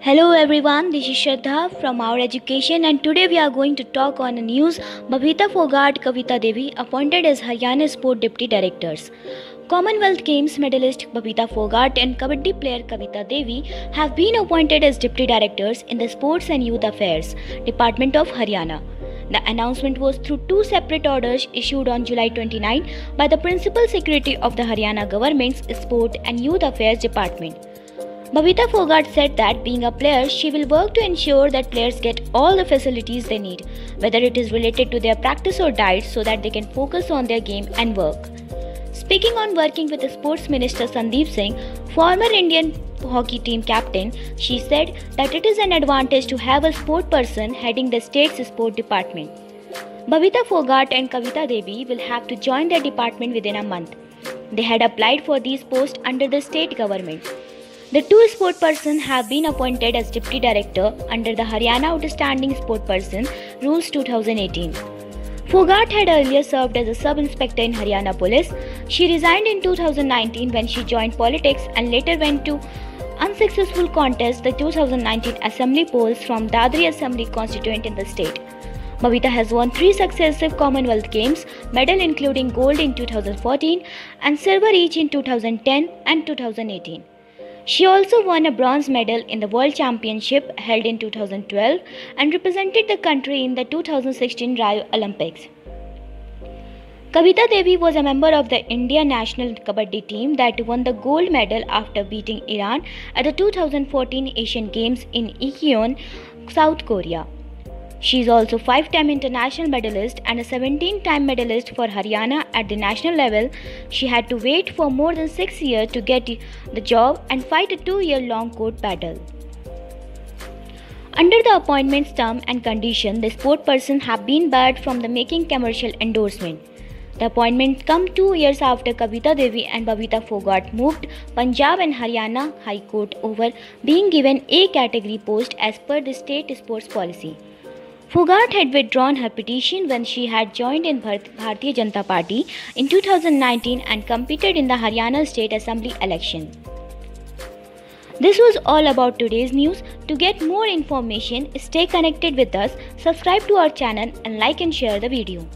Hello everyone, this is Shraddha from Our Education and today we are going to talk on the news. Babita Fogart, Kavita Devi appointed as Haryana Sport Deputy Directors. Commonwealth Games medalist Babita Fogart and Kabaddi player Kavita Devi have been appointed as Deputy Directors in the Sports and Youth Affairs Department of Haryana. The announcement was through two separate orders issued on July 29 by the Principal Secretary of the Haryana Government's Sport and Youth Affairs Department. Babita Fogart said that being a player, she will work to ensure that players get all the facilities they need, whether it is related to their practice or diet, so that they can focus on their game and work. Speaking on working with the Sports Minister Sandeep Singh, former Indian hockey team captain, she said that it is an advantage to have a sport person heading the state's sport department. Babita Fogart and Kavita Devi will have to join their department within a month. They had applied for these posts under the state government. The two sportspersons have been appointed as Deputy Director under the Haryana Outstanding Sportsperson Rules 2018. Fogart had earlier served as a sub-inspector in Haryana Police. She resigned in 2019 when she joined politics and later went to unsuccessful contest the 2019 Assembly polls from Dadri Assembly constituent in the state. Babita has won 3 successive Commonwealth Games medals including gold in 2014 and silver each in 2010 and 2018. She also won a bronze medal in the World Championship held in 2012 and represented the country in the 2016 Rio Olympics. Kavita Devi was a member of the India national Kabaddi team that won the gold medal after beating Iran at the 2014 Asian Games in Incheon, South Korea. She is also a 5-time international medalist and a 17-time medalist for Haryana at the national level. She had to wait for more than 6 years to get the job and fight a 2-year-long court battle. Under the appointment's term and condition, the sportsperson have been barred from the making commercial endorsement. The appointment come 2 years after Kavita Devi and Babita Fogart moved Punjab and Haryana High Court over being given A category post as per the state sports policy. Fogart had withdrawn her petition when she had joined in Bharatiya Janata Party in 2019 and competed in the Haryana State Assembly election. This was all about today's news. To get more information, stay connected with us, subscribe to our channel and like and share the video.